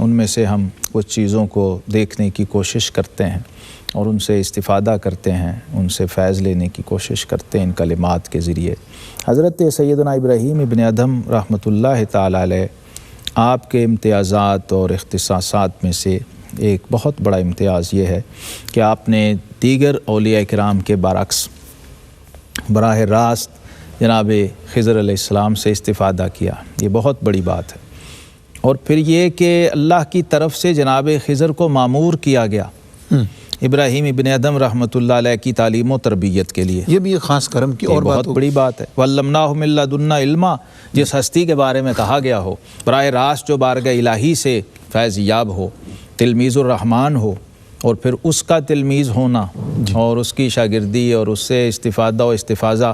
ان میں سے ہم کچھ چیزوں کو دیکھنے کی کوشش کرتے ہیں اور ان سے استفادہ کرتے ہیں، ان سے فیض لینے کی کوشش کرتے ہیں ان کلمات کے ذریعے۔ حضرت سیدنا ابراہیم ابن ادھم رحمۃ اللہ تعالی علیہ، آپ کے امتیازات اور اختصاصات میں سے ایک بہت بڑا امتیاز یہ ہے کہ آپ نے دیگر اولیاء کرام کے برعکس براہ راست جناب خضر علیہ السلام سے استفادہ کیا۔ یہ بہت بڑی بات ہے۔ اور پھر یہ کہ اللہ کی طرف سے جناب خضر کو مامور کیا گیا ابراہیم ابن ادھم رحمۃ اللہ علیہ کی تعلیم و تربیت کے لیے، یہ بھی ایک خاص کرم کی اور بہت بڑی بات ہے۔ وَعَلَّمْنَاهُ مِن لَّدُنَّا عِلْمًا، جس ہستی کے بارے میں کہا گیا ہو براہ راست جو بارگاہ الہی سے فیض یاب ہو، تلمیذ الرحمن ہو، اور پھر اس کا تلمیذ ہونا اور اس کی شاگردی اور اس سے استفادہ و استفاضہ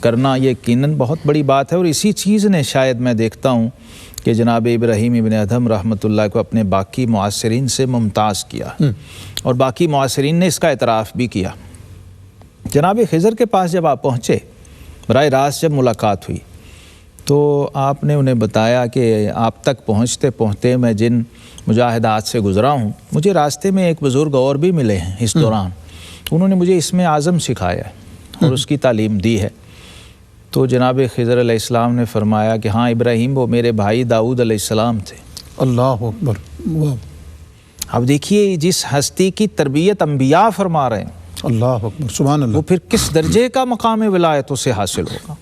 کرنا، یہ یقیناً بہت بڑی بات ہے۔ اور اسی چیز نے شاید میں دیکھتا ہوں کہ جناب ابراہیم ابن ادھم رحمۃ اللہ کو اپنے باقی معاصرین سے ممتاز کیا، اور باقی معاصرین نے اس کا اعتراف بھی کیا۔ جناب خضر کے پاس جب آپ پہنچے، براہ راست جب ملاقات ہوئی، تو آپ نے انہیں بتایا کہ آپ تک پہنچتے پہنچتے میں جن مجاہدات سے گزرا ہوں، مجھے راستے میں ایک بزرگ اور بھی ملے ہیں اس دوران، انہوں نے مجھے اسم اعظم سکھایا ہے اور اس کی تعلیم دی ہے۔ تو جناب خضر علیہ السلام نے فرمایا کہ ہاں ابراہیم، وہ میرے بھائی داؤد علیہ السلام تھے۔ اللہ اکبر۔ اب دیکھیے جس ہستی کی تربیت انبیاء فرما رہے ہیں، اللہ اکبر، سبحان اللہ، وہ پھر کس درجے کا مقام ولایت اسے حاصل ہوگا۔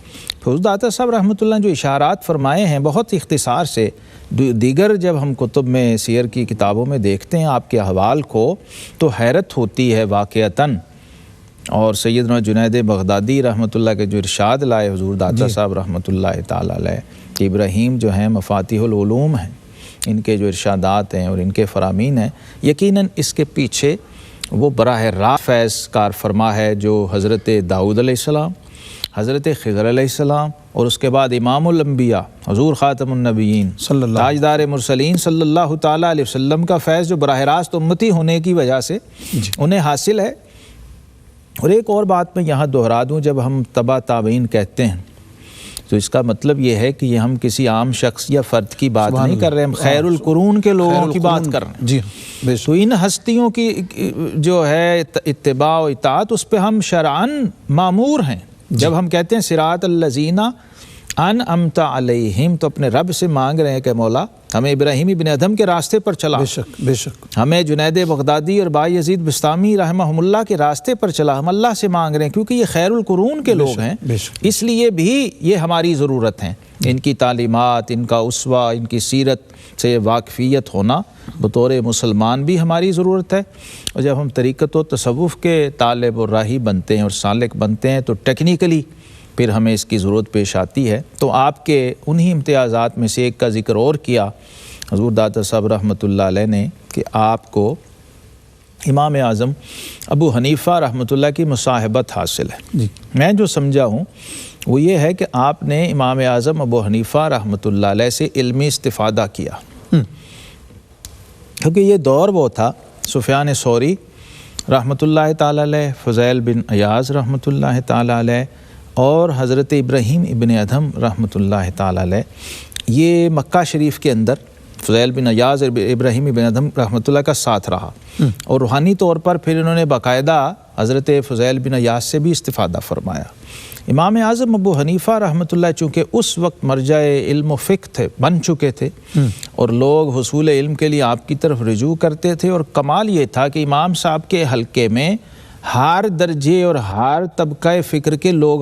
فیروز داتا صاحب رحمۃ اللہ جو اشارات فرمائے ہیں بہت اختصار سے، دیگر جب ہم کتب میں سیر کی کتابوں میں دیکھتے ہیں آپ کے احوال کو تو حیرت ہوتی ہے واقعتاً۔ اور سیدنا جنید بغدادی رحمۃ اللہ کے جو ارشاد لائے حضور داتا صاحب رحمۃ اللہ تعالی علیہ کہ ابراہیم جو ہیں مفاتیح العلوم ہیں، ان کے جو ارشادات ہیں اور ان کے فرامین ہیں، یقیناً اس کے پیچھے وہ براہ راست فیض کار فرما ہے جو حضرت داؤد علیہ السلام، حضرت خضر علیہ السلام، اور اس کے بعد امام الانبیاء حضور خاتم النبیین تاجدار مرسلین صلی اللہ تعالیٰ علیہ وسلم کا فیض جو براہ راست امتی ہونے کی وجہ سے انہیں حاصل ہے۔ اور ایک اور بات میں یہاں دہرا دوں، جب ہم تبع تابعین کہتے ہیں تو اس کا مطلب یہ ہے کہ یہ ہم کسی عام شخص یا فرد کی بات نہیں کر رہے، ہم خیر القرون کے لوگوں کی بات کر رہے ہیں۔ جی، تو ان ہستیوں کی جو ہے اتباع و اطاعت، اس پہ ہم شرعاً مامور ہیں۔ جب ہم کہتے ہیں صراط الذین انعمت علیہم، تو اپنے رب سے مانگ رہے ہیں کہ مولا ہمیں ابراہیم ابن ادھم کے راستے پر چلا، بے شک بے شک، ہمیں جنید بغدادی اور بایزید بستامی رحمہم اللہ کے راستے پر چلا، ہم اللہ سے مانگ رہے ہیں کیونکہ یہ خیر القرون کے لوگ ہیں، اس لیے بھی یہ ہماری ضرورت ہیں۔ ان کی تعلیمات، ان کا اسوہ، ان کی سیرت سے واقفیت ہونا بطور مسلمان بھی ہماری ضرورت ہے۔ اور جب ہم طریقت و تصوف کے طالب اور راہی بنتے ہیں اور سالک بنتے ہیں تو ٹیکنیکلی پھر ہمیں اس کی ضرورت پیش آتی ہے۔ تو آپ کے انہی امتیازات میں سے ایک کا ذکر اور کیا حضور داتا صاحب رحمۃ اللہ علیہ نے کہ آپ کو امام اعظم ابو حنیفہ رحمۃ اللہ کی مصاحبت حاصل ہے۔ میں جو سمجھا ہوں وہ یہ ہے کہ آپ نے امام اعظم ابو حنیفہ رحمۃ اللہ علیہ سے علمی استفادہ کیا، کیونکہ یہ دور وہ تھا سفیان ثوری رحمۃ اللہ تعالی علیہ، فضیل بن عیاض رحمۃ اللہ تعالی علیہ اور حضرت ابراہیم ابن ادھم رحمۃ اللہ تعالی علیہ، یہ مکہ شریف کے اندر فضیل بن عیاض اور ابراہیم ابن ادھم رحمۃ اللہ کا ساتھ رہا، اور روحانی طور پر پھر انہوں نے باقاعدہ حضرت فضیل بن عیاض سے بھی استفادہ فرمایا۔ امام اعظم ابو حنیفہ رحمۃ اللہ چونکہ اس وقت مرجع علم و فقہ تھے، بن چکے تھے، اور لوگ حصول علم کے لیے آپ کی طرف رجوع کرتے تھے، اور کمال یہ تھا کہ امام صاحب کے حلقے میں ہر درجے اور ہر طبقہ فکر کے لوگ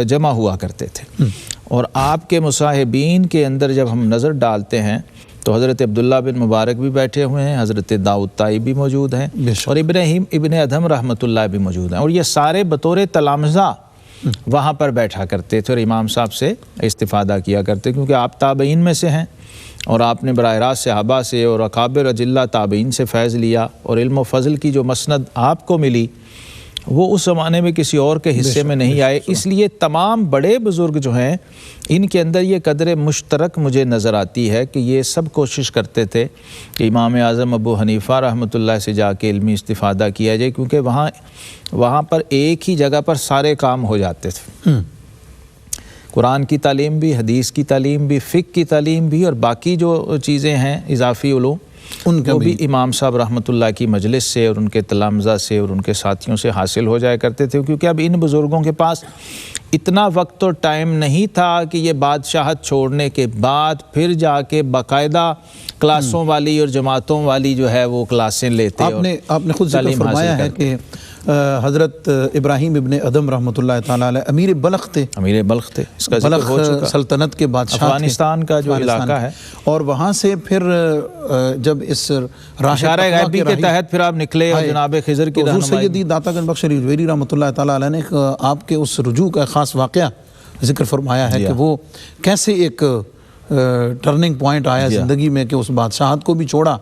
جمع ہوا کرتے تھے، اور آپ کے مصاحبین کے اندر جب ہم نظر ڈالتے ہیں تو حضرت عبداللہ بن مبارک بھی بیٹھے ہوئے ہیں، حضرت داؤد طائی بھی موجود ہیں، اور ابراہیم ابن ادھم رحمۃ اللہ بھی موجود ہیں، اور یہ سارے بطور تلامذہ وہاں پر بیٹھا کرتے تھے اور امام صاحب سے استفادہ کیا کرتے، کیونکہ آپ تابعین میں سے ہیں اور آپ نے براہ راست صحابہ سے اور اکابر اجلہ تابعین سے فیض لیا، اور علم و فضل کی جو مسند آپ کو ملی وہ اس زمانے میں کسی اور کے حصے میں نہیں آئے، اس لیے تمام بڑے بزرگ جو ہیں ان کے اندر یہ قدر مشترک مجھے نظر آتی ہے کہ یہ سب کوشش کرتے تھے کہ امام اعظم ابو حنیفہ رحمۃ اللہ سے جا کے علمی استفادہ کیا جائے، کیونکہ وہاں پر ایک ہی جگہ پر سارے کام ہو جاتے تھے۔ قرآن کی تعلیم بھی، حدیث کی تعلیم بھی، فقہ کی تعلیم بھی، اور باقی جو چیزیں ہیں اضافی علوم ان کا وہ بھی امام صاحب رحمۃ اللہ کی مجلس سے اور ان کے تلامذہ سے اور ان کے ساتھیوں سے حاصل ہو جایا کرتے تھے، کیونکہ اب ان بزرگوں کے پاس اتنا وقت اور ٹائم نہیں تھا کہ یہ بادشاہت چھوڑنے کے بعد پھر جا کے باقاعدہ کلاسوں والی اور جماعتوں والی جو ہے وہ کلاسیں لیتے۔ آپ نے خود ذکر فرمایا ہے کہ حضرت ابراہیم ابن ادم رحمۃ اللہ تعالیٰ علیہ امیر بلخ تھے، امیر بلخ تھے، اس کا ذکر ہو چکا، سلطنت کے بادشاہ افغانستان کا جو علاقہ ہے، اور وہاں سے پھر جب اس اشارہ غیبی کے تحت پھر آپ نکلے اور جناب خضر کی حضور سیدی داتا گنج بخش ہجویری رحمۃ اللہ تعالیٰ علیہ نے آپ کے اس رجوع کا خاص واقعہ ذکر فرمایا ہے کہ وہ کیسے ایک ٹرننگ پوائنٹ آیا زندگی میں کہ اس بادشاہت کو بھی چھوڑا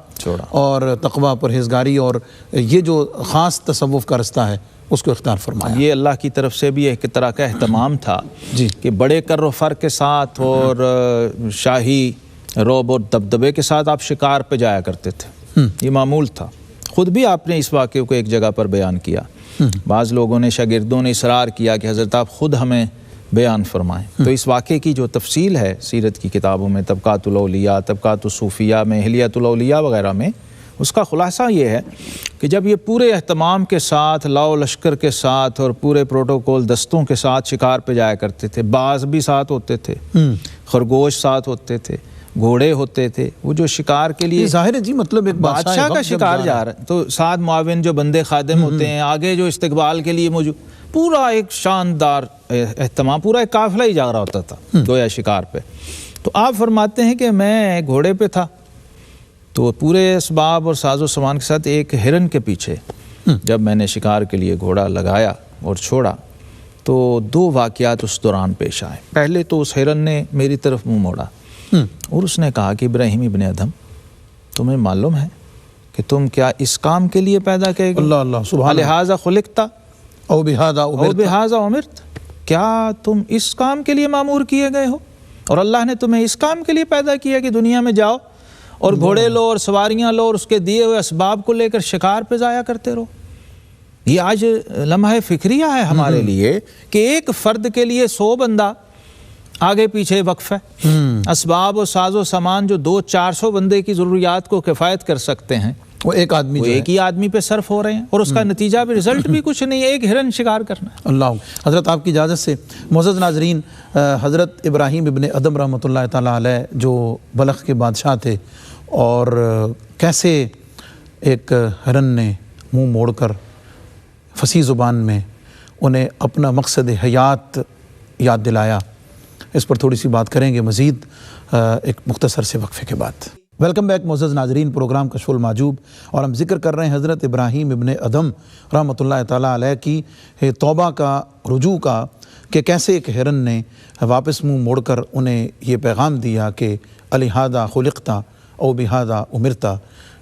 اور تقویٰ پرہیزگاری اور یہ جو خاص تصوف کا رستہ ہے اس کو اختیار فرمایا۔ یہ اللہ کی طرف سے بھی ایک طرح کا اہتمام تھا کہ بڑے کر و فر کے ساتھ اور شاہی روب اور دبدبے کے ساتھ آپ شکار پہ جایا کرتے تھے، یہ معمول تھا۔ خود بھی آپ نے اس واقعے کو ایک جگہ پر بیان کیا، بعض لوگوں نے، شاگردوں نے اصرار کیا کہ حضرت آپ خود ہمیں بیان فرمائیں، تو اس واقعے کی جو تفصیل ہے سیرت کی کتابوں میں، طبقات الاولیاء، طبقات الصوفیہ میں، حلیۃ الاولیاء وغیرہ میں، اس کا خلاصہ یہ ہے کہ جب یہ پورے اہتمام کے ساتھ، لاؤ لشکر کے ساتھ اور پورے پروٹوکول دستوں کے ساتھ شکار پہ جایا کرتے تھے، باز بھی ساتھ ہوتے تھے، خرگوش ساتھ ہوتے تھے، گھوڑے ہوتے تھے، وہ جو شکار کے لیے ظاہر ہے جی، مطلب ایک بادشاہ کا شکار جا رہا ہے تو ساتھ معاون جو بندے خادم ہوتے ہیں، آگے جو استقبال کے لیے موجود، پورا ایک شاندار اہتمام، پورا ایک قافلہ ہی جا رہا ہوتا تھا گویا شکار پہ۔ تو آپ فرماتے ہیں کہ میں گھوڑے پہ تھا تو پورے اسباب اور ساز و سامان کے ساتھ ایک ہرن کے پیچھے جب میں نے شکار کے لیے گھوڑا لگایا اور چھوڑا تو دو واقعات اس دوران پیش آئے۔ پہلے تو اس ہرن نے میری طرف منہ موڑا اور اس نے کہا کہ ابراہیم ابن ادم، تمہیں معلوم ہے کہ تم کیا اس کام کے لیے پیدا کیے گئے؟ اللہ اللہ سبحان اللہ، لہٰذا خلقتا او بہذا امرت، کیا تم اس کام کے لیے مامور کیے گئے ہو اور اللہ نے تمہیں اس کام کے لیے پیدا کیا کہ دنیا میں جاؤ اور گھوڑے لو اور سواریاں لو اور اس کے دیے ہوئے اسباب کو لے کر شکار پہ ضائع کرتے رہو؟ یہ آج لمحہ فکریہ ہے ہمارے لیے کہ ایک فرد کے لیے 100 بندہ آگے پیچھے وقف ہے، اسباب و ساز و سامان جو 200-400 بندے کی ضروریات کو کفایت کر سکتے ہیں وہ ایک آدمی، وہ ایک ہی آدمی پہ صرف ہو رہے ہیں، اور اس کا نتیجہ بھی رزلٹ بھی کچھ نہیں ہے، ایک ہرن شکار کرنا ہے۔ اللہ حضرت آپ کی اجازت سے معزز ناظرین، حضرت ابراہیم ابن ادم رحمۃ اللہ تعالیٰ علیہ جو بلخ کے بادشاہ تھے، اور کیسے ایک ہرن نے منہ موڑ کر فصیح زبان میں انہیں اپنا مقصد حیات یاد دلایا، اس پر تھوڑی سی بات کریں گے مزید ایک مختصر سے وقفے کے بعد۔ ویلکم بیک معزز ناظرین، پروگرام کشف المحجوب، اور ہم ذکر کر رہے ہیں حضرت ابراہیم ابن ادم رحمۃ اللہ تعالیٰ علیہ کی توبہ کا، رجوع کا، کہ کیسے ایک ہرن نے واپس منہ موڑ کر انہیں یہ پیغام دیا کہ لہٰذا خلقتا او بہذا امرتا،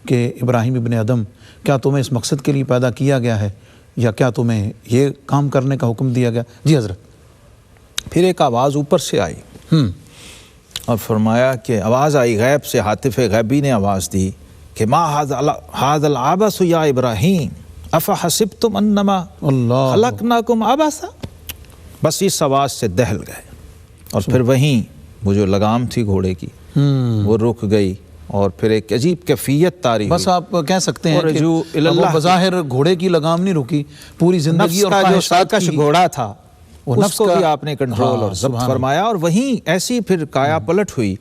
کہ ابراہیم ابن ادم، کیا تمہیں اس مقصد کے لیے پیدا کیا گیا ہے یا کیا تمہیں یہ کام کرنے کا حکم دیا گیا؟ جی حضرت۔ پھر ایک آواز اوپر سے آئی اور فرمایا کہ آواز آئی غیب سے، ہاتف غیبی نے آواز دی کہ ما ھذا العبث یا ابراہیم افحسبتم انما خلقناکم عبثا، بس اس آواز سے دہل گئے، اور پھر وہیں وہ جو لگام تھی گھوڑے کی وہ رک گئی، اور پھر ایک عجیب کیفیت طاری بس آپ کہہ سکتے ہیں کہ وہ بظاہر گھوڑے کی لگام نہیں رکی، پوری زندگی اور جو سرکش گھوڑا تھا اس کو بھی آپ نے کنٹرول اور ضبط فرمایا، اور وہیں ایسی پھر کایا پلٹ ہوئی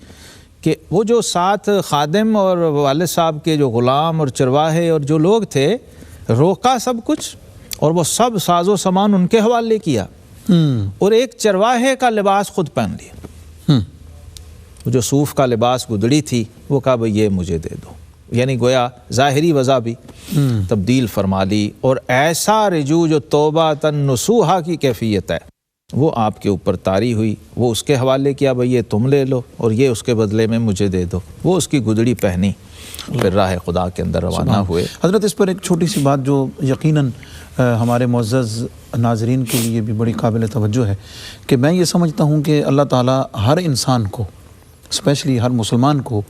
کہ وہ جو ساتھ خادم اور والد صاحب کے جو غلام اور چرواہے اور جو لوگ تھے، روکا سب کچھ اور وہ سب ساز و سامان ان کے حوالے کیا، اور ایک چرواہے کا لباس خود پہن لیا، وہ جو صوف کا لباس گدڑی تھی، وہ کہا بھئی یہ مجھے دے دو، یعنی گویا ظاہری وضع بھی تبدیل فرما لی، اور ایسا رجوع جو توبہ نصوحہ کی کیفیت ہے وہ آپ کے اوپر طاری ہوئی، وہ اس کے حوالے کیا بھئی یہ تم لے لو اور یہ اس کے بدلے میں مجھے دے دو، وہ اس کی گدڑی پہنی، پھر راہ خدا کے اندر روانہ ہوئے۔ حضرت اس پر ایک چھوٹی سی بات جو یقیناً ہمارے معزز ناظرین کے لیے بھی بڑی قابل توجہ ہے، کہ میں یہ سمجھتا ہوں کہ اللہ تعالیٰ ہر انسان کو، اسپیشلی ہر مسلمان کو،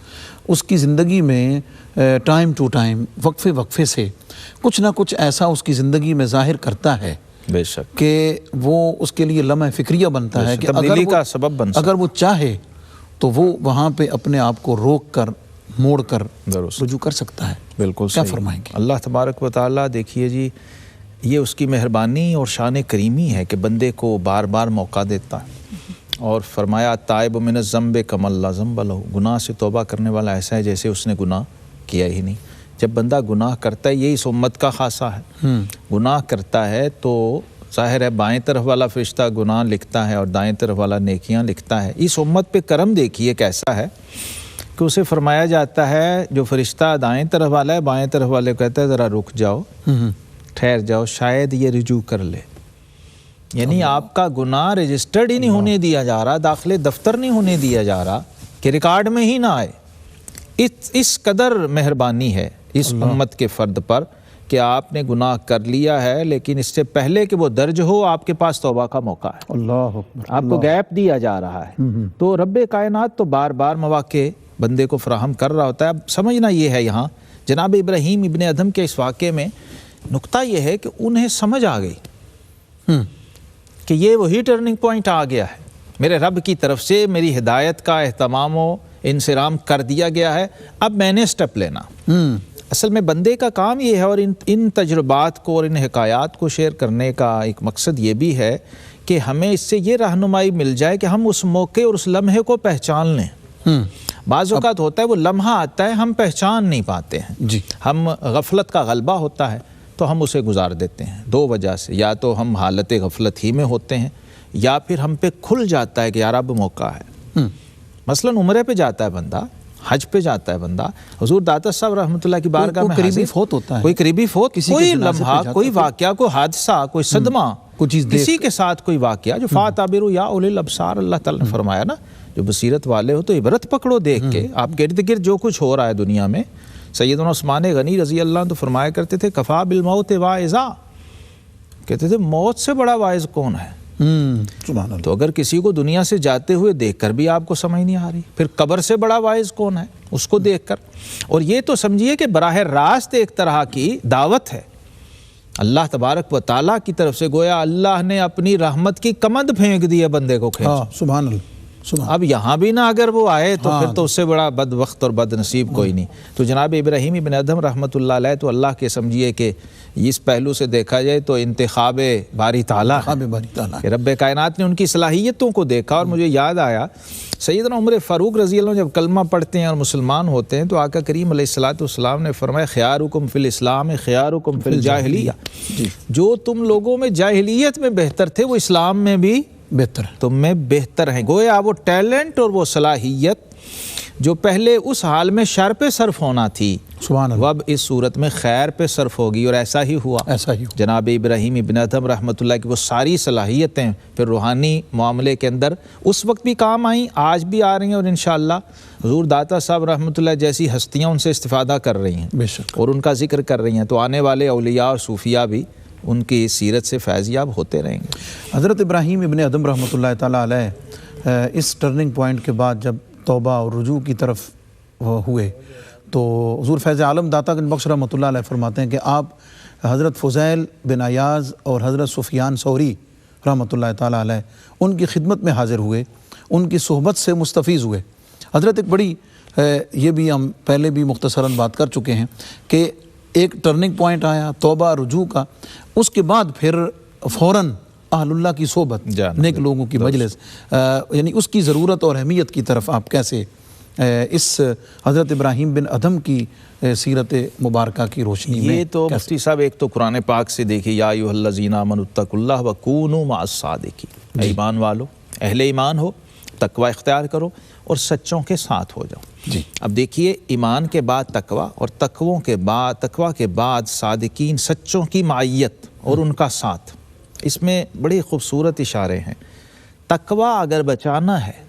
اس کی زندگی میں ٹائم ٹو ٹائم، وقفے وقفے سے کچھ نہ کچھ ایسا اس کی زندگی میں ظاہر کرتا ہے بے شک کہ وہ اس کے لیے لمحہ فکریہ بنتا ہے کہ تبدیلی کا سبب بن اگر وہ چاہے تو وہ وہاں پہ اپنے آپ کو روک کر موڑ کر رجوع کر سکتا ہے. بالکل کیا فرمائیں گے؟ اللہ تبارک و تعالیٰ دیکھیے جی، یہ اس کی مہربانی اور شان کریمی ہے کہ بندے کو بار بار موقع دیتا ہے. اور فرمایا تائب من الذنب کمن لا ذنب لہ، گناہ سے توبہ کرنے والا ایسا ہے جیسے اس نے گناہ کیا ہی نہیں. جب بندہ گناہ کرتا ہے، یہی اس امت کا خاصہ ہے، گناہ کرتا ہے تو ظاہر ہے بائیں طرف والا فرشتہ گناہ لکھتا ہے اور دائیں طرف والا نیکیاں لکھتا ہے. اس امت پہ کرم دیکھیے کیسا ہے کہ اسے فرمایا جاتا ہے جو فرشتہ دائیں طرف والا ہے، بائیں طرف والے کو کہتا ہے ذرا رک جاؤ، ٹھہر جاؤ، شاید یہ رجوع کر لے. یعنی آپ کا گناہ رجسٹرڈ ہی نہیں ہونے دیا جا رہا، داخلے دفتر نہیں ہونے دیا جا رہا کہ ریکارڈ میں ہی نہ آئے. اس قدر مہربانی ہے اس امت کے فرد پر کہ آپ نے گناہ کر لیا ہے، لیکن اس سے پہلے کہ وہ درج ہو آپ کے پاس توبہ کا موقع ہے. اللہ اکبر. آپ کو گیپ دیا جا رہا ہے. تو رب کائنات تو بار بار مواقع بندے کو فراہم کر رہا ہوتا ہے. اب سمجھنا یہ ہے، یہاں جناب ابراہیم ابن ادھم کے اس واقعے میں نقطہ یہ ہے کہ انہیں سمجھ آ گئی کہ یہ وہی ٹرننگ پوائنٹ آ گیا ہے، میرے رب کی طرف سے میری ہدایت کا اہتمام و انصرام کر دیا گیا ہے، اب میں نے سٹیپ لینا. اصل میں بندے کا کام یہ ہے، اور ان تجربات کو اور ان حکایات کو شیئر کرنے کا ایک مقصد یہ بھی ہے کہ ہمیں اس سے یہ رہنمائی مل جائے کہ ہم اس موقع اور اس لمحے کو پہچان لیں. بعض اوقات ہوتا ہے وہ لمحہ آتا ہے ہم پہچان نہیں پاتے ہیں جی، ہم غفلت کا غلبہ ہوتا ہے تو ہم اسے گزار دیتے ہیں. دو وجہ سے، یا تو ہم حالت غفلت ہی میں ہوتے ہیں، یا پھر ہم پہ کھل جاتا ہے کہ یار اب موقع ہے. مثلا عمرے پہ جاتا ہے بندہ، حج پہ جاتا ہے بندہ، حضور داتا صاحب رحمۃ اللہ کی بارگاہ میں قریبی فوت ہوتا ہے، کوئی قریبی فوت، کوئی لمحہ، کوئی واقعہ، کوئی حادثہ، کوئی صدمہ، کسی کے ساتھ کوئی واقعہ جو فاتبروا یا اولی الابصار، اللہ تعالیٰ نے فرمایا نا جو بصیرت والے ہو تو عبرت پکڑو دیکھ کے. آپ کے ارد گرد جو کچھ ہو رہا ہے دنیا میں، سیدنا عثمان غنی رضی اللہ عنہ تو فرمایا کرتے تھے کفا بالموت واعظا، کہتے تھے موت سے بڑا واعظ کون ہے. سبحان اللہ. تو اگر کسی کو دنیا سے جاتے ہوئے دیکھ کر بھی آپ کو سمجھ نہیں آ رہی، پھر قبر سے بڑا واعظ کون ہے اس کو دیکھ کر. اور یہ تو سمجھیے کہ براہ راست ایک طرح کی دعوت ہے اللہ تبارک و تعالیٰ کی طرف سے، گویا اللہ نے اپنی رحمت کی کمند پھینک دی ہے بندے کو کھینچ. سبحان اللہ. اب یہاں بھی نہ اگر وہ آئے تو پھر تو اس سے بڑا بد وقت اور بد نصیب کوئی نہیں. تو جناب ابراہیم ابن ادھم رحمۃ اللہ علیہ تو اللہ کے سمجھیے کہ اس پہلو سے دیکھا جائے تو انتخاب باری تعالیٰ کہ رب کائنات نے ان کی صلاحیتوں کو دیکھا. اور مجھے یاد آیا سیدنا عمر فاروق رضی اللہ عنہ جب کلمہ پڑھتے ہیں اور مسلمان ہوتے ہیں تو آقا کریم علیہ الصلوۃ والسلام نے فرمایا خیارکم فی الاسلام خیارکم فی الجاہلیہ، جو تم لوگوں میں جاہلیت میں بہتر تھے وہ اسلام میں بھی بہتر، تم میں بہتر ہیں. گویا وہ ٹیلنٹ اور وہ صلاحیت جو پہلے اس حال میں شر پہ صرف ہونا تھی سبحان اللہ، وہ اب اس صورت میں خیر پہ صرف ہوگی. اور ایسا ہی ہوا. جناب ابراہیم ابن ادھم رحمۃ اللہ کی وہ ساری صلاحیتیں پھر روحانی معاملے کے اندر اس وقت بھی کام آئیں، آج بھی آ رہی ہیں، اور انشاءاللہ حضور داتا صاحب رحمۃ اللہ جیسی ہستیاں ان سے استفادہ کر رہی ہیں بے شک، اور ان کا ذکر کر رہی ہیں. تو آنے والے اولیاء اور صوفیاء بھی ان کی سیرت سے فیض یاب ہوتے رہیں گے. حضرت ابراہیم ابن ادھم رحمۃ اللہ تعالیٰ علیہ اس ٹرننگ پوائنٹ کے بعد جب توبہ اور رجوع کی طرف ہوئے تو حضور فیض عالم داتا گنج بخش رحمۃ اللہ علیہ فرماتے ہیں کہ آپ حضرت فضیل بن عیاض اور حضرت سفیان ثوری رحمۃ اللہ تعالیٰ علیہ ان کی خدمت میں حاضر ہوئے، ان کی صحبت سے مستفیض ہوئے. حضرت ایک بڑی یہ بھی ہم پہلے بھی مختصراً بات کر چکے ہیں کہ ایک ٹرننگ پوائنٹ آیا توبہ رجوع کا، اس کے بعد پھر فوراً اہل اللہ کی صحبت، نیک لوگوں کی مجلس، یعنی اس کی ضرورت اور اہمیت کی طرف آپ کیسے اس حضرت ابراہیم بن ادھم کی سیرت مبارکہ کی روشنی میں؟ یہ تو مفتی صاحب ایک تو قرآن پاک سے دیکھیے یا ایھا الذین آمنوا اتقوا اللہ وکونوا مع الصادقین، ایمان والو، اہل ایمان ہو، تقوی اختیار کرو اور سچوں کے ساتھ ہو جاؤ. جی اب دیکھیے ایمان کے بعد تقوی اور تقوی کے بعد صادقین، سچوں کی معیت اور ان کا ساتھ. اس میں بڑی خوبصورت اشارے ہیں. تقوی اگر بچانا ہے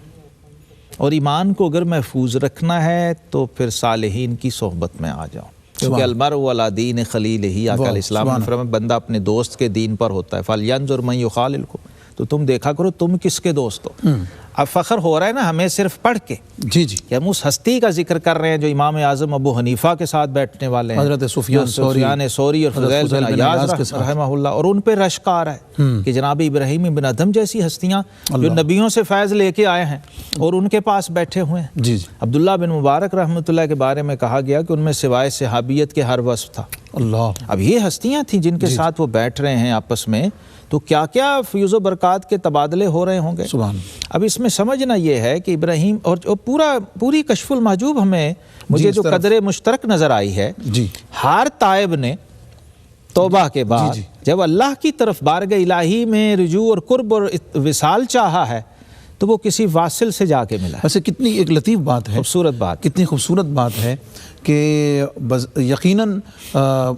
اور ایمان کو اگر محفوظ رکھنا ہے تو پھر صالحین کی صحبت میں آ جاؤ، کیونکہ المرء علی دین خلیلہ، آقا علیہ السلام نے فرمایا بندہ اپنے دوست کے دین پر ہوتا ہے. فلینظر من یخاللہ، تو تم دیکھا کرو تم کس کے دوست ہو. اب فخر ہو رہا ہے نا ہمیں صرف پڑھ کے جی جی کہ ہم اس ہستی کا ذکر کر رہے ہیں جو امام اعظم ابو حنیفہ کے ساتھ بیٹھنے والے ہیں، حضرت سفیان ثوری اور فضیل بن عیاض رحمہ اللہ، اور ان پہ رشک آ رہا ہے کہ جناب ابراہیم بن ادھم جیسی ہستیاں جو نبیوں سے فیض لے کے آئے ہیں اور ان کے پاس بیٹھے ہوئے ہیں۔ جی جی عبداللہ بن مبارک رحمۃ اللہ کے بارے میں کہا گیا کہ ان میں سوائے صحابیت کے ہر وصف تھا۔ اللہ، اب یہ ہستیاں تھیں جن کے ساتھ وہ بیٹھ رہے ہیں آپس میں، تو کیا کیا فیض و برکات کے تبادلے ہو رہے ہوں گے۔ سبحان۔ اب اس میں سمجھنا یہ ہے کہ ابراہیم اور پوری کشف المحجوب ہمیں مجھے جو قدر مشترک نظر آئی ہے، جی ہر تائب نے توبہ کے بعد جب اللہ کی طرف بارگاہ الہی میں رجوع اور قرب اور وصال چاہا ہے تو وہ کسی واصل سے جا کے ملا ہے۔ ویسے کتنی ایک لطیف بات ہے، خوبصورت بات، کتنی خوبصورت بات ہے کہ یقیناً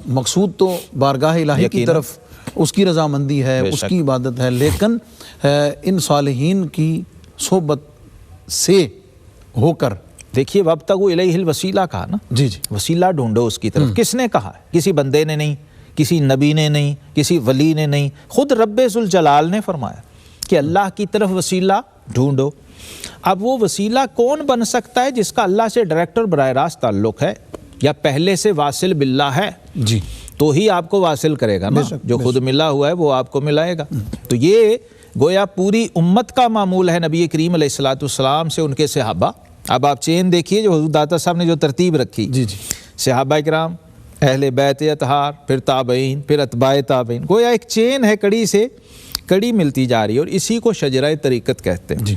مقصود تو بارگاہ الہی کی طرف اس کی رضامندی ہے، اس کی عبادت ہے، لیکن ان صالحین کی صحبت سے ہو کر دیکھیے وابتغوا الیہ الوسیلہ کہا نا، جی جی وسیلہ ڈھونڈو اس کی طرف۔ کس نے کہا ہے؟ کسی بندے نے نہیں، کسی نبی نے نہیں، کسی ولی نے نہیں، خود رب ذوالجلال نے فرمایا کہ اللہ کی طرف وسیلہ ڈھونڈو۔ اب وہ وسیلہ کون بن سکتا ہے؟ جس کا اللہ سے ڈائریکٹ اور براہ راست تعلق ہے یا پہلے سے واصل باللہ ہے، جی تو ہی آپ کو واصل کرے گا نا، جو خود ملا ہوا ہے وہ آپ کو ملائے گا۔ تو یہ گویا پوری امت کا معمول ہے، نبی کریم علیہ الصلوۃ والسلام سے ان کے صحابہ۔ اب آپ چین دیکھیے جو حضور داتا صاحب نے جو ترتیب رکھی، جی جی صحابہ کرام، اہل بیت اطہار، پھر تابعین، پھر اتباع تابعین، گویا ایک چین ہے، کڑی سے کڑی ملتی جا رہی ہے، اور اسی کو شجرہ طریقت کہتے ہیں۔ جی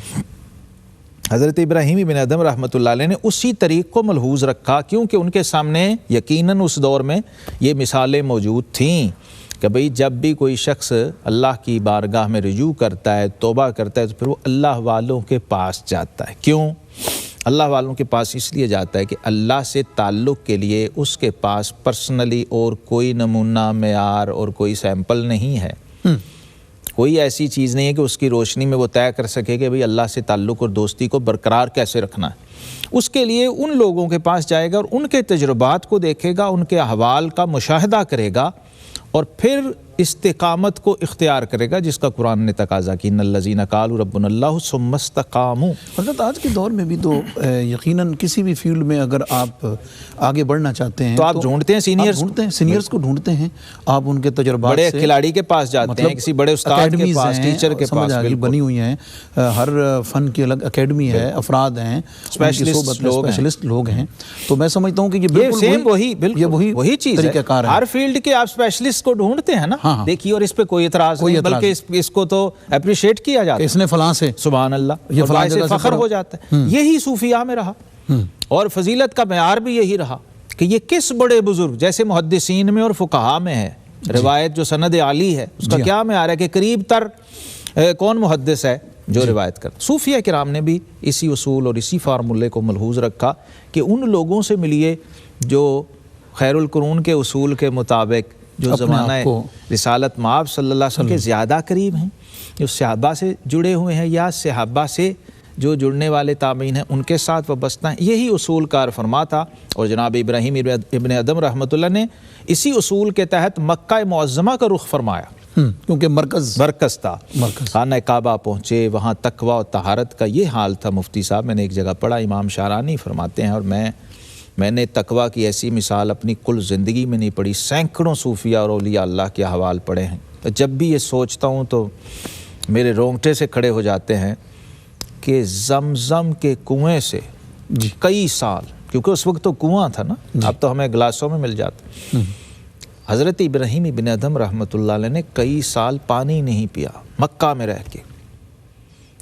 حضرت ابراہیم بن ادھم رحمۃ اللہ علیہ نے اسی طریق کو ملحوظ رکھا، کیونکہ ان کے سامنے یقیناً اس دور میں یہ مثالیں موجود تھیں کہ بھئی جب بھی کوئی شخص اللہ کی بارگاہ میں رجوع کرتا ہے، توبہ کرتا ہے، تو پھر وہ اللہ والوں کے پاس جاتا ہے۔ کیوں اللہ والوں کے پاس؟ اس لیے جاتا ہے کہ اللہ سے تعلق کے لیے اس کے پاس پرسنلی اور کوئی نمونہ، معیار اور کوئی سیمپل نہیں ہے، کوئی ایسی چیز نہیں ہے کہ اس کی روشنی میں وہ طے کر سکے کہ بھئی اللہ سے تعلق اور دوستی کو برقرار کیسے رکھنا ہے۔ اس کے لیے ان لوگوں کے پاس جائے گا اور ان کے تجربات کو دیکھے گا، ان کے احوال کا مشاہدہ کرے گا، اور پھر استقامت کو اختیار کرے گا، جس کا قرآن نے تقاضا کی، ان الذین قالوا ربنا اللہ ثم استقاموا۔ حضرت آج کے دور میں بھی تو یقیناً کسی بھی فیلڈ میں اگر آپ آگے بڑھنا چاہتے ہیں تو آپ ڈھونڈتے ہیں سینئرز کو ڈھونڈتے ہیں، آپ ان کے تجربات بڑے سے، کھلاڑی کے پاس جاتے ہیں، کسی بڑے استاد کے پاس، ٹیچر کے پاس، بنی ہوئی ہیں، ہر فن کی الگ اکیڈمی ہے، افراد ہیں، اسپیشلسٹ لوگ ہیں، تو میں سمجھتا ہوں کہ یہ بالکل وہی چیز ہے، ہر فیلڈ کے آپ اسپیشلسٹ کو ڈھونڈتے ہیں نا۔ دیکھیے، اور اس پہ کوئی اعتراض نہیں، بلکہ اس کو تو اپریشیٹ کیا جاتا ہے، اس نے فلاں سے، سبحان اللہ، یہ فلاں سے فخر ہو جاتا ہے۔ یہی صوفیاء میں رہا، اور فضیلت کا معیار بھی یہی رہا کہ یہ کس بڑے بزرگ، جیسے محدثین میں اور فقہاء میں ہے روایت جو سند عالی ہے، اس کا کیا معیار ہے کہ قریب تر کون محدث ہے جو روایت کرتا۔ صوفیاء کرام نے بھی اسی اصول اور اسی فارمولے کو ملحوظ رکھا کہ ان لوگوں سے ملیے جو خیر القرون کے اصول کے مطابق، جو زمانہ رسالت مآب صلی اللہ علیہ وسلم کے زیادہ قریب ہیں، جو صحابہ سے جڑے ہوئے ہیں یا صحابہ سے جو جڑنے والے تابعین ہیں، ان کے ساتھ وابستہ ہیں، یہی اصول کار فرما تھا۔ اور جناب ابراہیم ابن ادھم رحمۃ اللہ نے اسی اصول کے تحت مکہ معظمہ کا رخ فرمایا، کیونکہ مرکز تھا، خانہ کعبہ پہنچے، وہاں تقویٰ و طہارت کا یہ حال تھا۔ مفتی صاحب، میں نے ایک جگہ پڑھا، امام شارانی فرماتے ہیں، اور میں نے تقویٰ کی ایسی مثال اپنی کل زندگی میں نہیں پڑھی، سینکڑوں صوفیاء اور اولیاء اللہ کے احوال پڑھے ہیں، تو جب بھی یہ سوچتا ہوں تو میرے رونگٹے سے کھڑے ہو جاتے ہیں کہ زمزم کے کنویں سے کئی سال، کیونکہ اس وقت تو کنواں تھا نا، اب تو ہمیں گلاسوں میں مل جاتا، حضرت ابراہیم ابن ادھم رحمۃ اللہ علیہ نے کئی سال پانی نہیں پیا مکہ میں رہ کے۔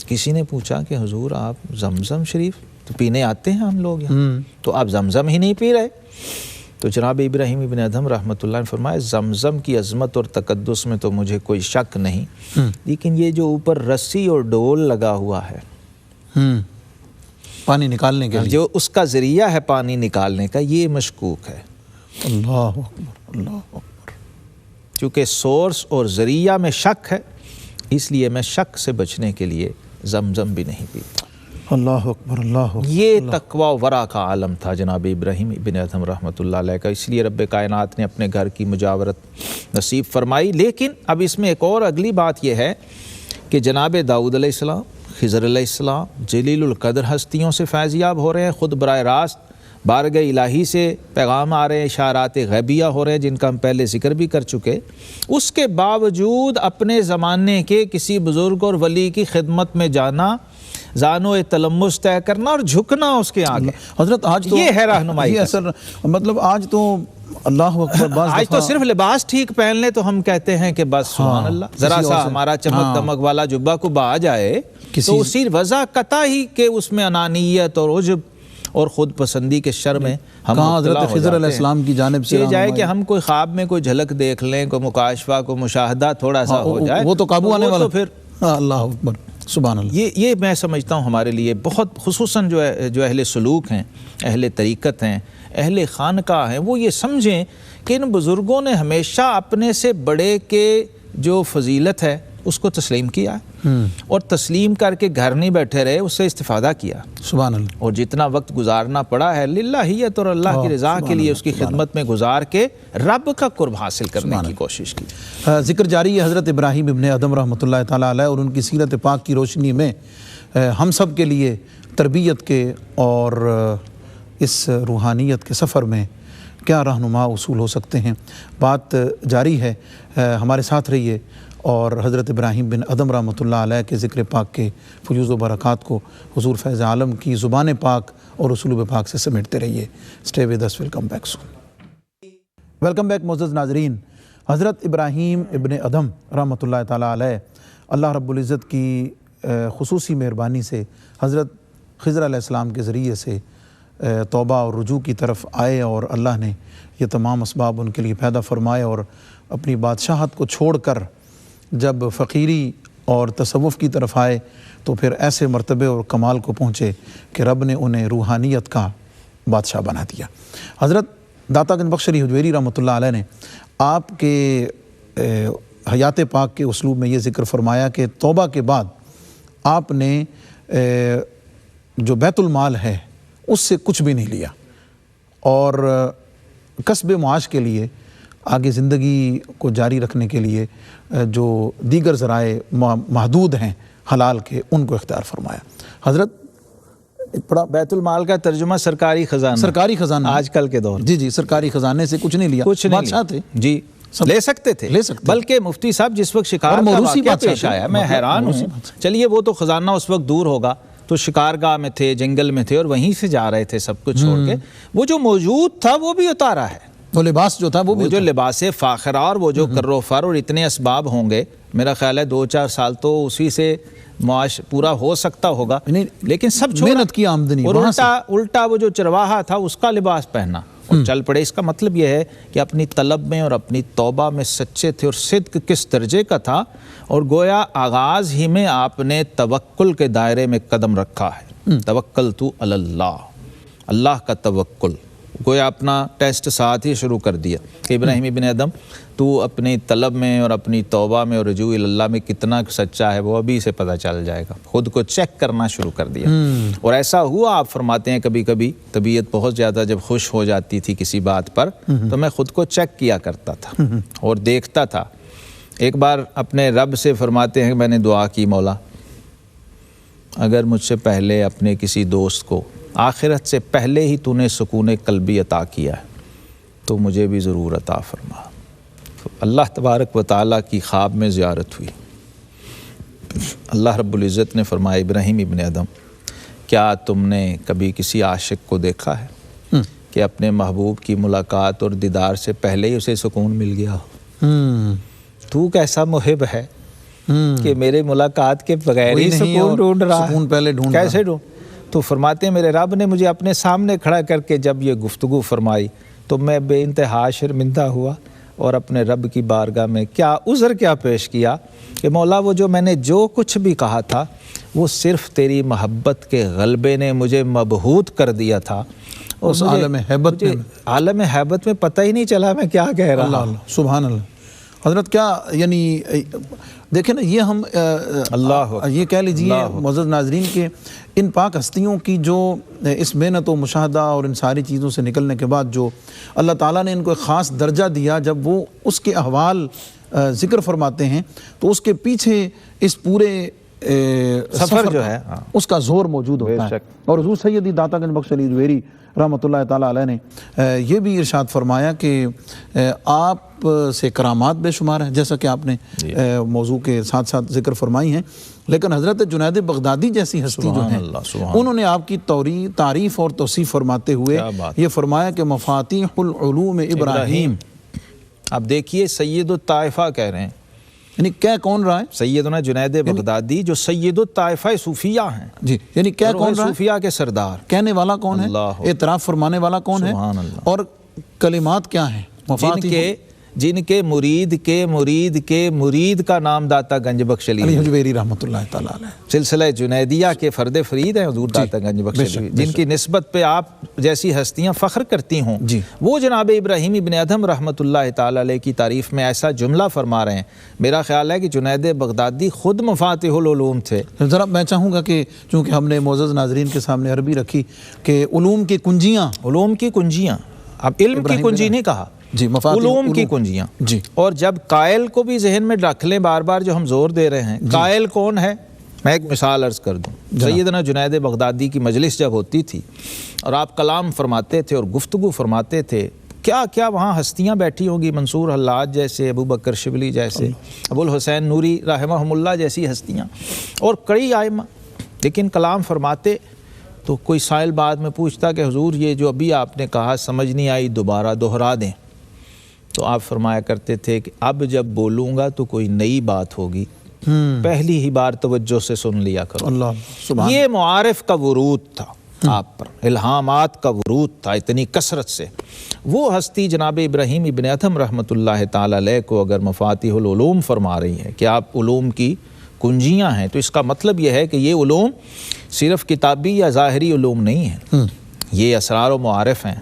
کسی نے پوچھا کہ حضور آپ زمزم شریف تو پینے آتے ہیں ہم لوگ یہاں، تو آپ زمزم ہی نہیں پی رہے؟ تو جناب ابراہیم ابن ادھم رحمۃ اللہ نے فرمایا، زمزم کی عظمت اور تقدس میں تو مجھے کوئی شک نہیں، لیکن یہ جو اوپر رسی اور ڈول لگا ہوا ہے پانی نکالنے کے لیے، جو اس کا ذریعہ ہے پانی نکالنے کا، یہ مشکوک ہے۔ اللہ اکبر، اللہ اکبر۔ چونکہ سورس اور ذریعہ میں شک ہے، اس لیے میں شک سے بچنے کے لیے زمزم بھی نہیں پیتا۔ اللہ اکبر، اللہ اکبر۔ یہ تقویٰ و ورع کا عالم تھا جناب ابراہیم ابن ادھم رحمۃ اللہ علیہ کا، اس لیے رب کائنات نے اپنے گھر کی مجاورت نصیب فرمائی۔ لیکن اب اس میں ایک اور اگلی بات یہ ہے کہ جناب داؤد علیہ السلام خضر علیہ السلام جلیل القدر ہستیوں سے فیض یاب ہو رہے ہیں، خود براہ راست بارگاہ الہی سے پیغام آ رہے ہیں، اشارات غیبیہ ہو رہے ہیں جن کا ہم پہلے ذکر بھی کر چکے، اس کے باوجود اپنے زمانے کے کسی بزرگ اور ولی کی خدمت میں جانا، زانو تلمس طے کرنا اور جھکنا اس کے آگے۔ حضرت آج تو یہ ہے رہنمائی یہ اثر، مطلب آج تو اللہ اکبر، آج تو صرف لباس ٹھیک پہن لیں تو ہم کہتے ہیں کہ بس سبحان اللہ، ذرا سا ہمارا چمک دمک والا جبہ کو آ جائے تو اسی وضع قطع ہی کہ اس میں انانیت اور عجب اور خود پسندی کے شر میں ہم حضرت خضر علیہ السلام کی جانب سے یہ جائے کہ ہم کوئی خواب میں کوئی جھلک دیکھ لیں، کوئی مکاشفہ، کوئی مشاہدہ تھوڑا سا ہو جائے، وہ تو قابو آنے والا، پھر اللہ اکبر سبحان اللہ۔ یہ میں سمجھتا ہوں ہمارے لیے بہت، خصوصاً جو اہل سلوک ہیں، اہل طریقت ہیں، اہل خانقاہ ہیں، وہ یہ سمجھیں کہ ان بزرگوں نے ہمیشہ اپنے سے بڑے کے جو فضیلت ہے اس کو تسلیم کیا اور تسلیم کر کے گھر نہیں بیٹھے رہے، اس سے استفادہ کیا، سبحان اللہ، اور جتنا وقت گزارنا پڑا ہے للہیت اور اللہ کی رضا کے لیے اس کی خدمت میں گزار کے رب کا قرب حاصل کرنے کی کوشش کی۔ ذکر جاری ہے حضرت ابراہیم ابن ادم رحمۃ اللہ تعالیٰ علیہ اور ان کی سیرت پاک کی روشنی میں ہم سب کے لیے تربیت کے اور اس روحانیت کے سفر میں کیا رہنما اصول ہو سکتے ہیں، بات جاری ہے، ہمارے ساتھ رہیے اور حضرت ابراہیم بن ادم رحمۃ اللہ علیہ کے ذکر پاک کے فیوز و برکات کو حضور فیض عالم کی زبان پاک اور اسلوب پاک سے سمیٹتے رہیے۔ Stay with us, welcome back soon. Welcome back معزز ناظرین۔ حضرت ابراہیم ابن ادم رحمۃ اللہ تعالیٰ علیہ، اللہ رب العزت کی خصوصی مہربانی سے حضرت خضر علیہ السلام کے ذریعے سے توبہ اور رجوع کی طرف آئے اور اللہ نے یہ تمام اسباب ان کے لیے پیدا فرمائے، اور اپنی بادشاہت کو چھوڑ کر جب فقیری اور تصوف کی طرف آئے تو پھر ایسے مرتبے اور کمال کو پہنچے کہ رب نے انہیں روحانیت کا بادشاہ بنا دیا۔ حضرت داتا گنج بخش علی حجویری رحمۃ اللہ علیہ نے آپ کے حیات پاک کے اسلوب میں یہ ذکر فرمایا کہ توبہ کے بعد آپ نے جو بیت المال ہے اس سے کچھ بھی نہیں لیا، اور کسب معاش کے لیے، آگے زندگی کو جاری رکھنے کے لیے جو دیگر ذرائع محدود ہیں حلال کے، ان کو اختیار فرمایا۔ حضرت بڑا بیت المال کا ترجمہ سرکاری خزانہ، سرکاری خزانہ آج کل کے دور، جی سرکاری خزانے سے کچھ نہیں لیا، بادشاہ تھے جی، لے سکتے تھے، بلکہ مفتی صاحب جس وقت شکار کا واقعہ پیش آیا میں حیران ہوں، چلیے وہ تو خزانہ اس وقت دور ہوگا، تو شکارگاہ میں تھے، جنگل میں تھے، اور وہیں سے جا رہے تھے سب کچھ چھوڑ کے، وہ جو موجود تھا وہ بھی اتارا ہے، وہ لباس جو تھا وہ جو لباس فاخرہ اور وہ جو کر و فر اور اتنے اسباب ہوں گے، میرا خیال ہے 2-4 سال تو اسی سے معاش پورا ہو سکتا ہوگا، لیکن سب محنت کی آمدنی، اور الٹا وہ جو چرواہا تھا اس کا لباس پہنا اور چل پڑے۔ اس کا مطلب یہ ہے کہ اپنی طلب میں اور اپنی توبہ میں سچے تھے، اور صدق کس درجے کا تھا، اور گویا آغاز ہی میں آپ نے توکل کے دائرے میں قدم رکھا ہے، توکلت علی اللہ، اللہ کا توکل، گویا اپنا ٹیسٹ ساتھ ہی شروع کر دیا کہ ابراہیم ابن ادم تو اپنی طلب میں اور اپنی توبہ میں اور رجوع اللہ میں کتنا سچا ہے وہ ابھی سے پتہ چل جائے گا، خود کو چیک کرنا شروع کر دیا۔ اور ایسا ہوا، آپ فرماتے ہیں کبھی کبھی طبیعت بہت زیادہ جب خوش ہو جاتی تھی کسی بات پر تو میں خود کو چیک کیا کرتا تھا اور دیکھتا تھا۔ ایک بار اپنے رب سے فرماتے ہیں کہ میں نے دعا کی، مولا اگر مجھ سے پہلے اپنے کسی دوست کو آخرت سے پہلے ہی تو نے سکون قلبی عطا کیا ہے تو مجھے بھی ضرور عطا فرما۔ اللہ تبارک و تعالیٰ کی خواب میں زیارت ہوئی، اللہ رب العزت نے فرمایا ابراہیم ابن ادم کیا تم نے کبھی کسی عاشق کو دیکھا ہے کہ اپنے محبوب کی ملاقات اور دیدار سے پہلے ہی اسے سکون مل گیا ہو؟ تو کیسا محب ہے کہ میرے ملاقات کے بغیر ہی سکون ڈھونڈ رہا ہے، کیسے ڈھونڈ؟ تو فرماتے ہیں میرے رب نے مجھے اپنے سامنے کھڑا کر کے جب یہ گفتگو فرمائی تو میں بے انتہا شرمندہ ہوا اور اپنے رب کی بارگاہ میں کیا عذر کیا پیش کیا کہ مولا وہ جو میں نے جو کچھ بھی کہا تھا وہ صرف تیری محبت کے غلبے نے مجھے مبہوت کر دیا تھا، اس عالم حیبت میں پتہ ہی نہیں چلا میں کیا کہہ رہا ہوں۔ سبحان اللہ۔ حضرت کیا یعنی دیکھیں نا، یہ ہم یہ کہہ لیجئے معزز ناظرین کہ ان پاک ہستیوں کی جو اس محنت و مشاہدہ اور ان ساری چیزوں سے نکلنے کے بعد جو اللہ تعالیٰ نے ان کو ایک خاص درجہ دیا، جب وہ اس کے احوال ذکر فرماتے ہیں تو اس کے پیچھے اس پورے سفر جو ہے اس کا زور موجود ہوتا ہے. اور حضور سیدی داتا گنج بخش علی حجویری رحمۃ اللہ تعالیٰ علیہ نے یہ بھی ارشاد فرمایا کہ آپ سے کرامات بے شمار ہیں، جیسا کہ آپ نے موضوع کے ساتھ ساتھ ذکر فرمائی ہیں، لیکن حضرت جنید بغدادی جیسی ہستی جو ہیں انہوں نے آپ کی تعریف اور توصیف فرماتے ہوئے یہ فرمایا کہ مفاتیح العلوم ابراہیم. اب دیکھیے سید الطائفہ کہہ رہے ہیں، یعنی کیا کون رہا ہے؟ سیدنا جنید بغدادی جو سید الطائفہ صوفیہ ہیں. جی، یعنی کیا کون رہا ہے؟ صوفیہ کے سردار. کہنے والا کون ہے؟ اعتراف فرمانے والا کون ہے؟ اور کلمات کیا ہیں؟ جن کے مرید کا نام داتا گنج بخش علی حجویری رحمۃ اللہ تعالیٰ علیہ سلسلہ جنیدیہ کے فرد فرید ہیں حضور داتا گنج بخش علی، جن کی نسبت پہ آپ جیسی ہستیاں فخر کرتی ہوں. وہ جناب ابراہیم ابن ادھم رحمۃ اللہ تعالیٰ علیہ کی تعریف میں ایسا جملہ فرما رہے ہیں. میرا خیال ہے کہ جنید بغدادی خود مفاتیح العلوم تھے. ذرا میں چاہوں گا کہ چونکہ ہم نے معزز ناظرین کے سامنے عربی رکھی کہ علوم کی کنجیاں، اب علم کی کنجی نہیں کہا، علوم کی کنجیاں. اور جب قائل کو بھی ذہن میں رکھ لیں، بار بار جو ہم زور دے رہے ہیں قائل کون ہے. میں ایک مثال عرض کر دوں. سیدنا جنید بغدادی کی مجلس جب ہوتی تھی اور آپ کلام فرماتے تھے اور گفتگو فرماتے تھے، کیا کیا وہاں ہستیاں بیٹھی ہوں گی، منصور حلاج جیسے، ابو بکر شبلی جیسے، ابو الحسین نوری رحمہم اللہ جیسی ہستیاں اور کئی ائمہ. لیکن کلام فرماتے تو کوئی سائل بعد میں پوچھتا کہ حضور یہ جو ابھی آپ نے کہا سمجھ نہیں آئی، دوبارہ دہرا دیں. تو آپ فرمایا کرتے تھے کہ اب جب بولوں گا تو کوئی نئی بات ہوگی، پہلی ہی بار توجہ سے سن لیا کرو. اللہ یہ معارف کا ورود تھا آپ پر، الہامات کا ورود تھا اتنی کثرت سے. وہ ہستی جناب ابراہیم ابن ادھم رحمۃ اللہ تعالی علیہ کو اگر مفاتیح العلوم فرما رہی ہے کہ آپ علوم کی کنجیاں ہیں، تو اس کا مطلب یہ ہے کہ یہ علوم صرف کتابی یا ظاہری علوم نہیں ہیں، یہ اسرار و معارف ہیں.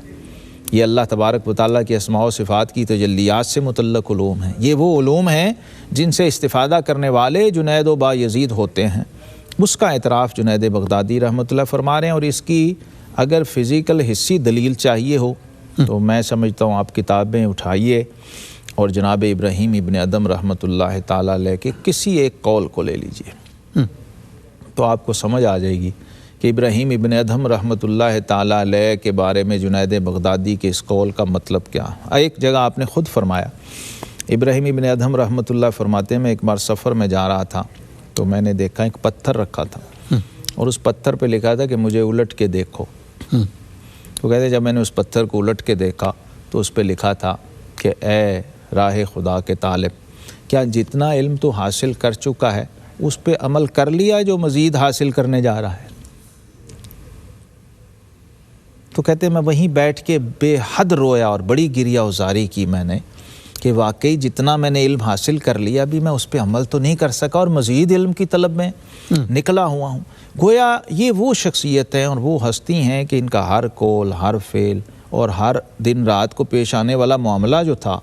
یہ اللہ تبارک و تعالیٰ کی اسماء و صفات کی تجلیات سے متعلق علوم ہیں. یہ وہ علوم ہیں جن سے استفادہ کرنے والے جنید و با یزید ہوتے ہیں. اس کا اعتراف جنید بغدادی رحمۃ اللہ فرما رہے ہیں. اور اس کی اگر فزیکل حصی دلیل چاہیے ہو تو میں سمجھتا ہوں آپ کتابیں اٹھائیے اور جناب ابراہیم ابن ادھم رحمۃ اللہ تعالیٰ علیہ کے کسی ایک قول کو لے لیجئے تو آپ کو سمجھ آ جائے گی کہ ابراہیم ابن ادھم رحمۃ اللہ تعالیٰ علیہ کے بارے میں جنید بغدادی کے اس قول کا مطلب کیا. ایک جگہ آپ نے خود فرمایا، ابراہیم ابن ادھم رحمۃ اللہ فرماتے ہیں میں ایک بار سفر میں جا رہا تھا تو میں نے دیکھا ایک پتھر رکھا تھا اور اس پتھر پہ لکھا تھا کہ مجھے الٹ کے دیکھو. تو کہتے ہیں جب میں نے اس پتھر کو الٹ کے دیکھا تو اس پہ لکھا تھا کہ اے راہ خدا کے طالب، کیا جتنا علم تو حاصل کر چکا ہے اس پہ عمل کر لیا جو مزید حاصل کرنے جا رہا ہے. تو کہتے ہیں میں وہیں بیٹھ کے بے حد رویا اور بڑی گریہ ازاری کی میں نے کہ واقعی جتنا میں نے علم حاصل کر لیا بھی میں اس پہ عمل تو نہیں کر سکا اور مزید علم کی طلب میں نکلا ہوا ہوں. گویا یہ وہ شخصیت ہیں اور وہ ہستی ہیں کہ ان کا ہر قول، ہر فعل اور ہر دن رات کو پیش آنے والا معاملہ جو تھا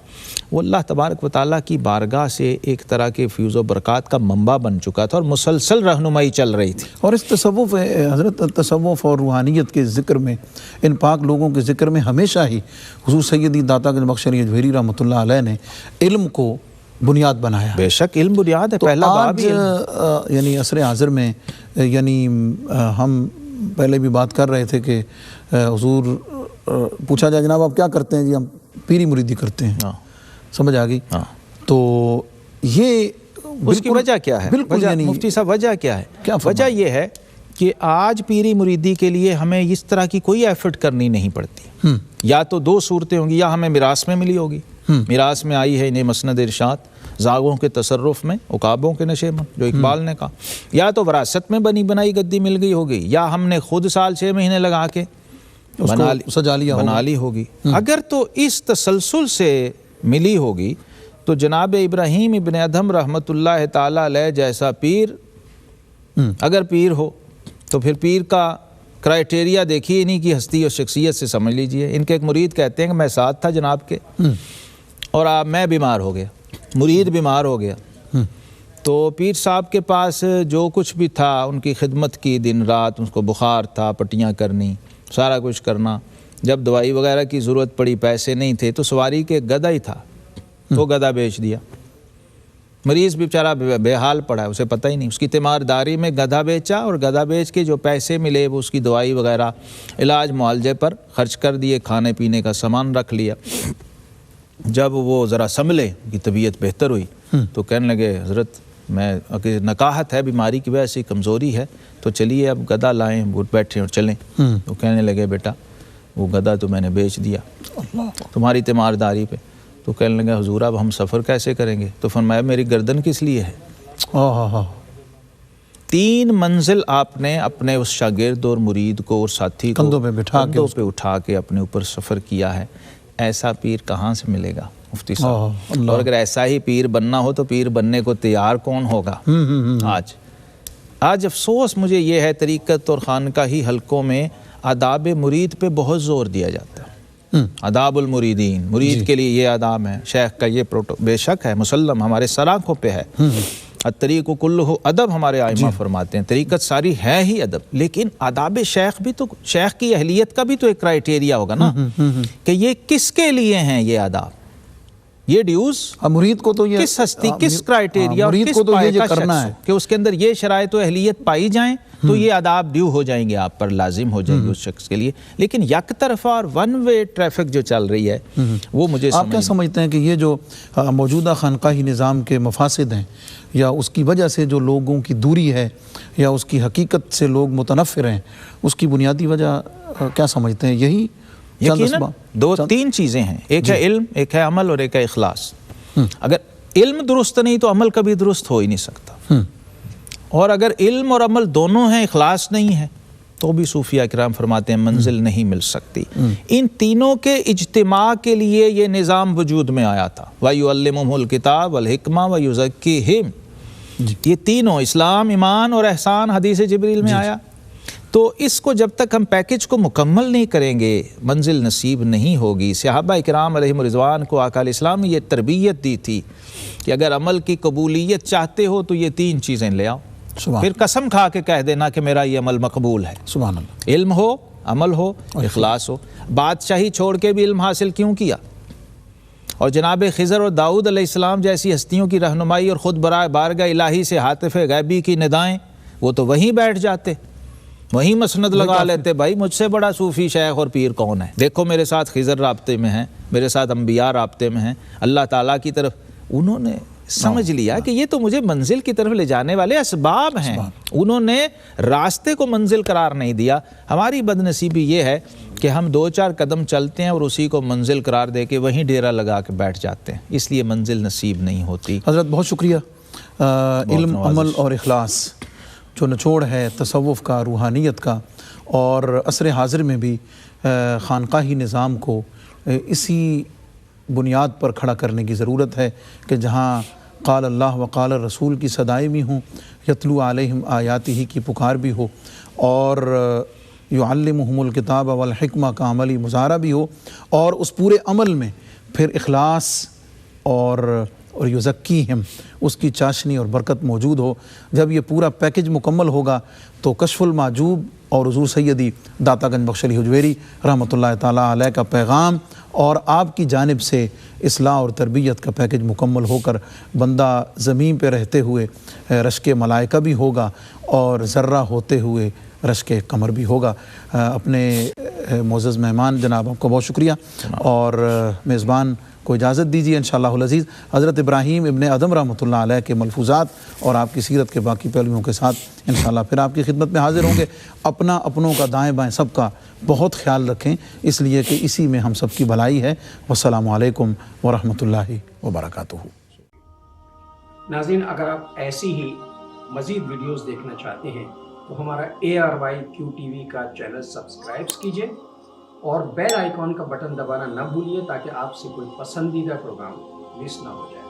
وہ اللہ تبارک و تعالیٰ کی بارگاہ سے ایک طرح کے فیوز و برکات کا منبع بن چکا تھا اور مسلسل رہنمائی چل رہی تھی. اور اس تصوف حضرت تصوف اور روحانیت کے ذکر میں، ان پاک لوگوں کے ذکر میں ہمیشہ ہی حضور سیدی داتا گنج بخش علی حجویری رحمۃ اللہ علیہ نے علم کو بنیاد بنایا. بے شک علم بنیاد ہے، پہلا باب ہی یعنی عصر حاضر میں یعنی ہم پہلے بھی بات کر رہے تھے کہ حضور پوچھا جائے جناب آپ کیا کرتے ہیں؟ جی ہم پیری مریدی کرتے ہیں. سمجھ آ گئی. تو یہ اس کی وجہ کیا ہے؟ مفتی صاحب وجہ کیا ہے؟ وجہ یہ ہے کہ آج پیری مریدی کے لیے ہمیں اس طرح کی کوئی ایفرٹ کرنی نہیں پڑتی. یا تو دو صورتیں ہوں گی، یا ہمیں میراث میں ملی ہوگی، میراث میں آئی ہے انہیں مسند ارشاد زاغوں کے تصرف میں، عقابوں کے نشے میں جو اقبال نے کہا، یا تو وراثت میں بنی بنائی گدی مل گئی ہوگی، یا ہم نے خود سال 6 مہینے لگا کے بنا لی ہوگی. اگر تو اس تسلسل سے ملی ہوگی تو جناب ابراہیم ابن ادھم رحمۃ اللہ تعالیٰ علیہ جیسا پیر اگر پیر ہو تو پھر پیر کا کرائٹیریا دیکھیے انہی کی ہستی اور شخصیت سے سمجھ لیجئے. ان کے ایک مرید کہتے ہیں کہ میں ساتھ تھا جناب کے اور میں بیمار ہو گیا، مرید بیمار ہو گیا تو پیر صاحب کے پاس جو کچھ بھی تھا ان کی خدمت کی، دن رات اس کو بخار تھا، پٹیاں کرنی، سارا کچھ کرنا. جب دوائی وغیرہ کی ضرورت پڑی، پیسے نہیں تھے تو سواری کے گدھا ہی تھا، وہ گدھا بیچ دیا مریض بھی بیچارہ بے حال پڑا ہے، اسے پتہ ہی نہیں، اس کی تیمارداری میں گدھا بیچا اور گدھا بیچ کے جو پیسے ملے وہ اس کی دوائی وغیرہ علاج معالجے پر خرچ کر دیے، کھانے پینے کا سامان رکھ لیا۔ جب وہ ذرا سنبھلے، ان کی طبیعت بہتر ہوئی تو کہنے لگے حضرت میں نکاہت ہے، بیماری کی وجہ سے کمزوری ہے، تو چلیے اب گدھا لائیں، بیٹھیں اور چلیں۔ تو کہنے لگے بیٹا وہ گدھا تو میں نے بیچ دیا تمہاری تیمارداری پہ۔ تو کہنے لگا حضور اب ہم سفر کیسے کریں گے؟ تو فرمایا میری گردن کس لیے ہے؟ 3 منزل آپ نے اپنے اس شاگرد اور مرید کو اور ساتھی کو کندھوں پہ اٹھا کے اپنے اوپر سفر کیا ہے۔ ایسا پیر کہاں سے ملے گا مفتی صاحب؟ اور اگر ایسا ہی پیر بننا ہو تو پیر بننے کو تیار کون ہوگا؟ آج افسوس مجھے یہ ہے طریقت اور خانقاہی حلقوں میں آداب مرید پہ بہت زور دیا جاتا ہے۔ آداب المریدین، مرید کے لیے یہ آداب ہیں، شیخ کا یہ بے شک ہے، مسلم ہمارے سر آنکھوں پہ ہے۔ الطریق کلہ ادب ہمارے ائمہ فرماتے ہیں، طریقت ساری ہے ہی ادب، لیکن آداب شیخ بھی تو، شیخ کی اہلیت کا بھی تو ایک کرائیٹیریا ہوگا نا کہ یہ کس کے لیے ہیں یہ آداب، یہ ڈیوز مرید کو تو یہ کس ہستی، کس کرائیٹیریا اور کس پائے کا شخص کہ اس کے اندر یہ شرائط و اہلیت پائی جائیں تو یہ آداب ڈیو ہو جائیں گے، آپ پر لازم ہو جائیں گے اس شخص کے لیے۔ لیکن یک طرفہ اور ون وے ٹریفک جو چل رہی ہے وہ مجھے آپ کیا سمجھتے ہیں کہ یہ جو موجودہ خانقاہی نظام کے مفاسد ہیں یا اس کی وجہ سے جو لوگوں کی دوری ہے یا اس کی حقیقت سے لوگ متنفر ہیں، اس کی بنیادی وجہ کیا سمجھتے ہیں؟ یہی یقیناً 2-3 چیزیں ہیں، ایک ہے علم، ایک ہے عمل اور ایک ہے اخلاص۔ اگر علم درست نہیں تو عمل کبھی درست ہو ہی نہیں سکتا، اور اگر علم اور عمل دونوں ہیں، اخلاص نہیں ہے تو بھی صوفیہ کرام فرماتے ہیں منزل نہیں مل سکتی۔ ان تینوں کے اجتماع کے لیے یہ نظام وجود میں آیا تھا۔ وَيُعَلِّمُهُمُ الْكِتَابَ وَالْحِكْمَةَ وَيُزَكِّيهِمْ، یہ تینوں اسلام، ایمان اور احسان حدیث جبریل میں آیا۔ تو اس کو جب تک ہم پیکج کو مکمل نہیں کریں گے منزل نصیب نہیں ہوگی۔ صحابہ کرام علیہم رضوان کو آقا علیہ السلام نے یہ تربیت دی تھی کہ اگر عمل کی قبولیت چاہتے ہو تو یہ 3 چیزیں لے آؤ، پھر قسم کھا کے کہہ دینا کہ میرا یہ عمل مقبول ہے۔ سبحان اللہ۔ علم ہو، عمل ہو، اخلاص ہو۔ بادشاہی چھوڑ کے بھی علم حاصل کیوں کیا؟ اور جناب خضر اور داؤد علیہ السلام جیسی ہستیوں کی رہنمائی اور خود برائے بارگاہ الہی سے ہاتف غیبی کی ندائیں، وہ تو وہیں بیٹھ جاتے، وہیں مسند لگا لیتے، بھائی مجھ سے بڑا صوفی شیخ اور پیر کون ہے؟ دیکھو میرے ساتھ خضر رابطے میں ہیں، میرے ساتھ انبیاء رابطے میں ہیں، اللہ تعالیٰ کی طرف۔ انہوں نے سمجھ لیا کہ یہ تو مجھے منزل کی طرف لے جانے والے اسباب ہیں، انہوں نے راستے کو منزل قرار نہیں دیا۔ ہماری بدنصیبی یہ ہے کہ ہم 2-4 قدم چلتے ہیں اور اسی کو منزل قرار دے کے وہیں ڈیرا لگا کے بیٹھ جاتے ہیں، اس لیے منزل نصیب نہیں ہوتی۔ حضرت بہت شکریہ۔ علم، عمل اور اخلاص جو نچوڑ ہے تصوف کا، روحانیت کا، اور عصر حاضر میں بھی خانقاہی نظام کو اسی بنیاد پر کھڑا کرنے کی ضرورت ہے کہ جہاں قال اللہ و قال رسول کی صدائیں بھی ہوں، یتلو علیہم آیاتہ کی پکار بھی ہو، اور یعلمہم الکتاب والحکمہ کا عملی مظاہرہ بھی ہو، اور اس پورے عمل میں پھر اخلاص اور یزکیہم اس کی چاشنی اور برکت موجود ہو۔ جب یہ پورا پیکج مکمل ہوگا تو کشف المعجوب اور حضور سیدی داتا گنج بخش علی حجویری رحمۃ اللہ تعالیٰ علیہ کا پیغام اور آپ کی جانب سے اصلاح اور تربیت کا پیکج مکمل ہو کر بندہ زمین پہ رہتے ہوئے رشک ملائکہ بھی ہوگا اور ذرہ ہوتے ہوئے رشک قمر بھی ہوگا۔ اپنے معزز مہمان جناب آپ کو بہت شکریہ، اور میزبان کو اجازت دیجیے انشاءاللہ العزیز حضرت ابراہیم ابن ادم رحمۃ اللہ علیہ کے ملفوظات اور آپ کی سیرت کے باقی پہلوؤں کے ساتھ انشاءاللہ پھر آپ کی خدمت میں حاضر ہوں گے۔ اپنا، اپنوں کا، دائیں بائیں سب کا بہت خیال رکھیں، اس لیے کہ اسی میں ہم سب کی بھلائی ہے۔ والسلام علیکم ورحمۃ اللہ وبرکاتہ۔ ناظرین، اگر آپ ایسی ہی مزید ویڈیوز دیکھنا چاہتے ہیں تو ہمارا ARYQTV کا چینل سبسکرائب کیجئے اور بیل آئیکن کا بٹن دبانا نہ بھولیے تاکہ آپ سے کوئی پسندیدہ پروگرام مس نہ ہو جائے۔